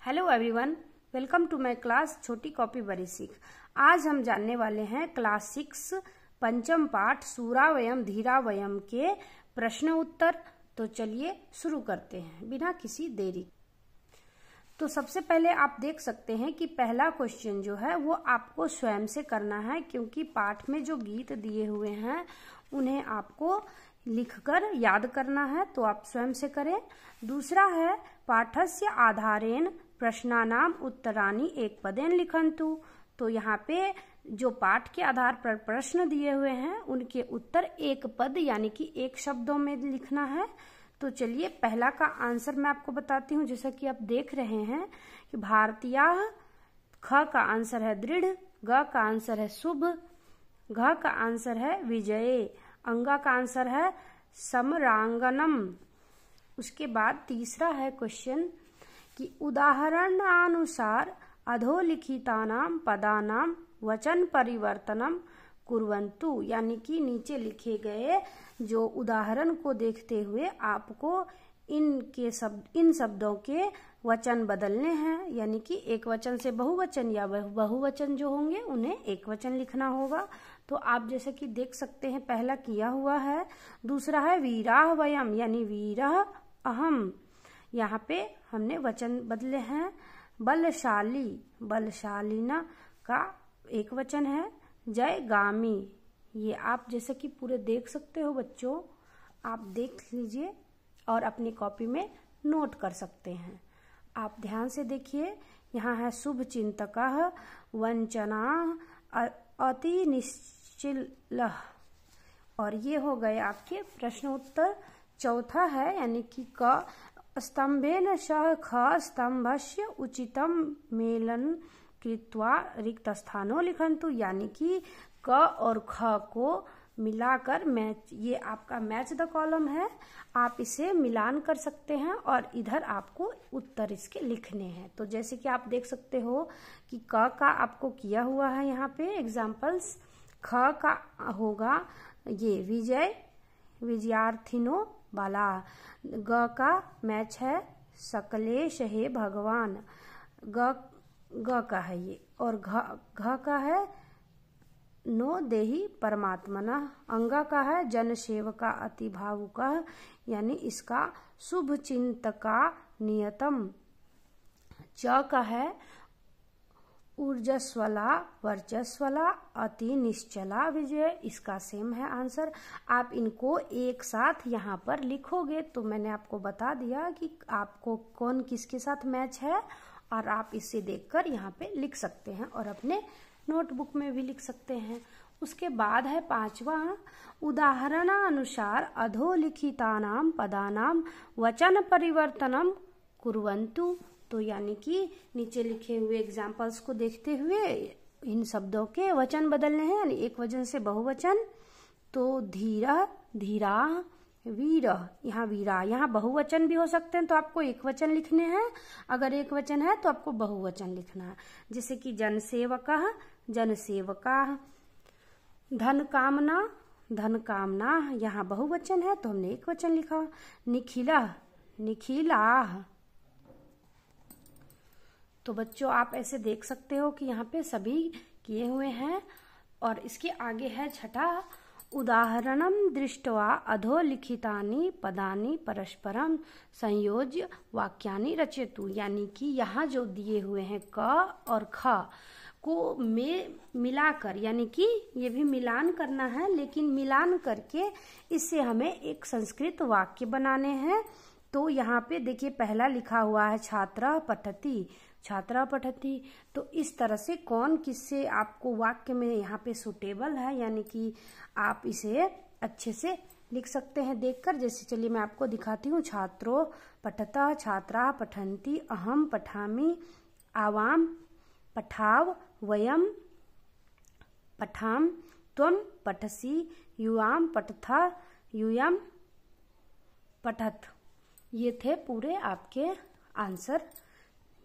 Hello everyone, welcome to my class छोटी copy बड़ी सीख। आज हम जानने वाले हैं क्लास 6 पंचम पाठ सूरावयम धीरावयम के प्रश्न उत्तर। तो चलिए शुरू करते हैं बिना किसी देरी। तो सबसे पहले आप देख सकते हैं कि पहला क्वेश्चन जो है वो आपको स्वयं से करना है, क्योंकि पाठ में जो गीत दिए हुए हैं उन्हें आपको लिखकर याद करना है, तो आप स्वयं से करें। दूसरा है पाठस्य आधारेण प्रश्नानाम उत्तराणि एक पदेन लिखन्तु। तो यहाँ पे जो पाठ के आधार पर प्रश्न दिए हुए हैं उनके उत्तर एक पद यानी कि एक शब्दों में लिखना है। तो चलिए पहला का आंसर मैं आपको बताती हूँ। जैसा कि आप देख रहे हैं कि भारतीय, ख का आंसर है दृढ़, ग का आंसर है शुभ, घ का आंसर है विजय, अंगा का आंसर है समरांगनम। उसके बाद तीसरा है क्वेश्चन कि उदाहरणानुसार अधोलिखितानाम पदानाम वचन परिवर्तनम कुर्वन्तु, यानी कि नीचे लिखे गए जो उदाहरण को देखते हुए आपको इन शब्दों के वचन बदलने हैं, यानी कि एक वचन से बहुवचन या बहुवचन जो होंगे उन्हें एक वचन लिखना होगा। तो आप जैसे कि देख सकते हैं पहला किया हुआ है। दूसरा है वीराह वयम यानी वीरः अहम, यहाँ पे हमने वचन बदले हैं। बलशाली, बलशालिना का एक वचन है। जयगामी, ये आप जैसे कि पूरे देख सकते हो बच्चों, आप देख लीजिए और अपनी कॉपी में नोट कर सकते हैं। आप ध्यान से देखिए, यहाँ है शुभ चिंतकः, वंचना, अति निश्चिल, और ये हो गए आपके प्रश्न उत्तर। चौथा है यानी कि क स्तंभेन सह ख स्तंभस्य उचितम मेलन कृत्वा रिक्त स्थानों लिखन्तु, यानी कि क और ख को मिलाकर मैच, ये आपका मैच द कॉलम है, आप इसे मिलान कर सकते हैं और इधर आपको उत्तर इसके लिखने हैं। तो जैसे कि आप देख सकते हो कि क का आपको किया हुआ है यहाँ पे एग्जाम्पल्स। ख का होगा ये विजय, विजयार्थिनो बाला। ग का मैच है सकलेश हे भगवान, ग का है ये, और घ का है नो देही परमात्मना। अंगा का है जन सेवका अति भावुका, यानी इसका शुभ चिंतका नियतम। च का है ऊर्जस्वला वर्चस्वला अति निश्चला विजय, इसका सेम है आंसर। आप इनको एक साथ यहाँ पर लिखोगे तो मैंने आपको बता दिया कि आपको कौन किसके साथ मैच है, और आप इसे देखकर यहाँ पे लिख सकते हैं और अपने नोटबुक में भी लिख सकते हैं। उसके बाद है पांचवा, उदाहरणानुसार अधोलिखितानाम पदानाम वचन परिवर्तनम कुर्वन्तु। तो यानी कि नीचे लिखे हुए एग्जाम्पल्स को देखते हुए इन शब्दों के वचन बदलने हैं, यानी एक वचन से बहुवचन। तो धीरः, धीराः, वीरः, यहाँ वीरा, यहाँ बहुवचन भी हो सकते हैं तो आपको एक वचन लिखने हैं, अगर एक वचन है तो आपको बहुवचन लिखना है। जैसे कि जनसेवकः, जनसेवकाः, धन कामना, धन कामना, यहाँ बहुवचन है तो हमने एक वचन लिखा। निखिलः, निखिलाः। तो बच्चों आप ऐसे देख सकते हो कि यहाँ पे सभी किए हुए हैं। और इसके आगे है छठा, उदाहरणम दृष्ट्वा अधोलिखितानि पदानि परस्परम संयोज्य वाक्यानि रचयतु, यानी कि यहाँ जो दिए हुए हैं क और ख को मिलाकर, यानी कि ये भी मिलान करना है, लेकिन मिलान करके इससे हमें एक संस्कृत वाक्य बनाने हैं। तो यहाँ पे देखिए पहला लिखा हुआ है छात्रा पठति, छात्रा पठति। तो इस तरह से कौन किससे आपको वाक्य में यहाँ पे सुटेबल है, यानी कि आप इसे अच्छे से लिख सकते हैं देखकर। जैसे चलिए मैं आपको दिखाती हूँ। छात्रो पठता, छात्रा पठन्ति, अहम पठामि, आवाम पठाव, वयम पठाम, त्वम पठसि, युवाम पठथा, यूयम पठत। ये थे पूरे आपके आंसर।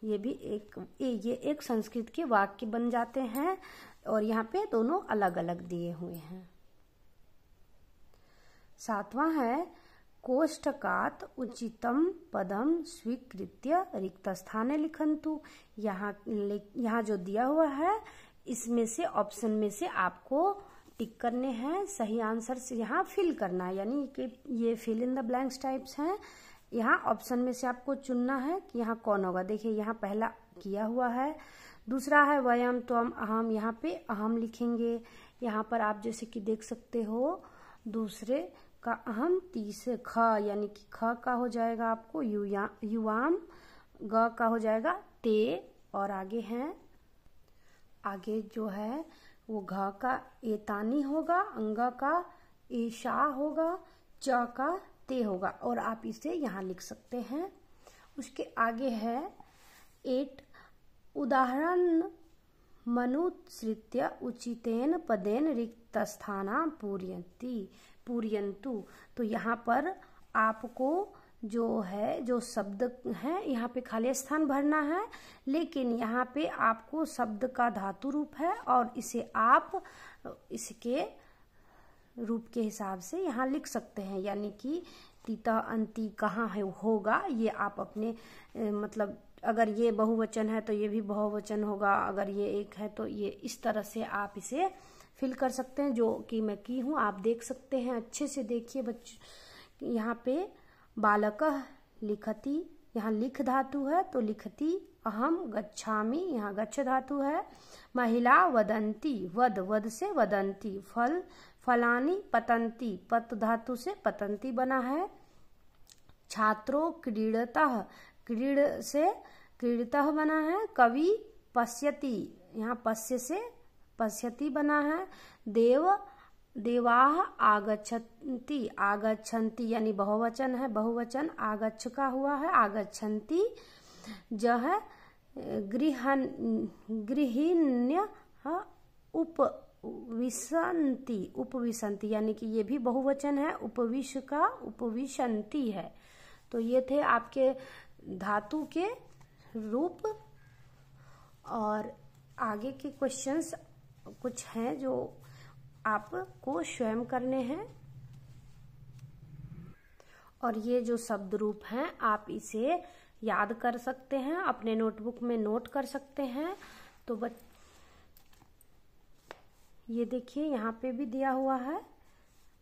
ये भी ये एक संस्कृत के वाक्य बन जाते हैं, और यहाँ पे दोनों अलग अलग दिए हुए हैं। सातवां है कोष्टकात् उचितं पदम स्वीकृत्य रिक्तस्थाने लिखन्तु। यहाँ जो दिया हुआ है इसमें से ऑप्शन में से आपको टिक करने हैं, सही आंसर से यहाँ फिल करना है, यानी कि ये fill in the blanks types हैं। यहाँ ऑप्शन में से आपको चुनना है कि यहाँ कौन होगा। देखिए यहाँ पहला किया हुआ है, दूसरा है वयम त्वम अहम, यहाँ पे अहम लिखेंगे। यहाँ पर आप जैसे कि देख सकते हो दूसरे का अहम, तीसरे ख यानी कि ख का हो जाएगा आपको युवाम, ग का हो जाएगा ते, और आगे जो है वो घ का एतानी होगा, अंग का ईशा होगा, च का ते होगा, और आप इसे यहाँ लिख सकते हैं। उसके आगे है 8 उदाहरण मनुसृत्य उचितेन पदेन रिक्तस्थाना पूरयन्तु। तो यहाँ पर आपको जो शब्द है यहाँ पे खाली स्थान भरना है, लेकिन यहाँ पे आपको शब्द का धातु रूप है और इसे आप इसके रूप के हिसाब से यहाँ लिख सकते हैं, यानी कि तीता अंति कहाँ है होगा, ये आप अपने मतलब अगर ये बहुवचन है तो ये भी बहुवचन होगा, अगर ये एक है तो ये, इस तरह से आप इसे फिल कर सकते हैं, जो कि मैं की हूँ, आप देख सकते हैं। अच्छे से देखिए बच्चे, यहाँ पे बालकः लिखति, यहाँ लिख धातु है तो लिखति, अहम गच्छामि, यहाँ गच्छ धातु है। महिला वदंती, वद से वदंती, फल फलानी पतंती, पत धातु से पतंती बना है। छात्रो क्रीडतः, क्रीड से क्रीडतः बना है। कवि पश्यति, यहाँ पश्य से पश्यति बना है। देवाः आगच्छन्ति, आगच्छन्ति यानी बहुवचन है, बहुवचन आगच्छ का हुआ है, आगच्छन्ति। जह गृहिण्यः उपविशन्ति यानी कि ये भी बहुवचन है, उपविश का उपविशन्ति है। तो ये थे आपके धातु के रूप, और आगे के क्वेश्चंस कुछ हैं जो आपको स्वयं करने हैं, और ये जो शब्द रूप हैं आप इसे याद कर सकते हैं, अपने नोटबुक में नोट कर सकते हैं। तो ये देखिए यहाँ पे भी दिया हुआ है,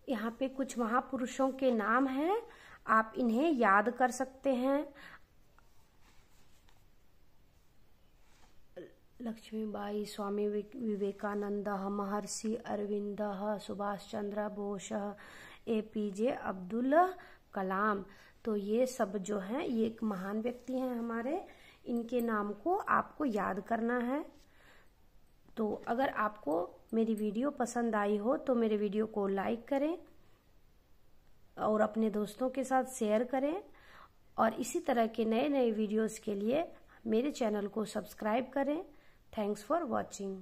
यहाँ पे कुछ महापुरुषों के नाम हैं, आप इन्हें याद कर सकते हैं। लक्ष्मीबाई, स्वामी विवेकानंद, महर्षि अरविंद, सुभाष चंद्र बोस, APJ अब्दुल कलाम। तो ये सब जो हैं ये एक महान व्यक्ति हैं हमारे, इनके नाम को आपको याद करना है। तो अगर आपको मेरी वीडियो पसंद आई हो तो मेरे वीडियो को लाइक करें और अपने दोस्तों के साथ शेयर करें, और इसी तरह के नए नए वीडियोस के लिए मेरे चैनल को सब्सक्राइब करें। Thanks for watching.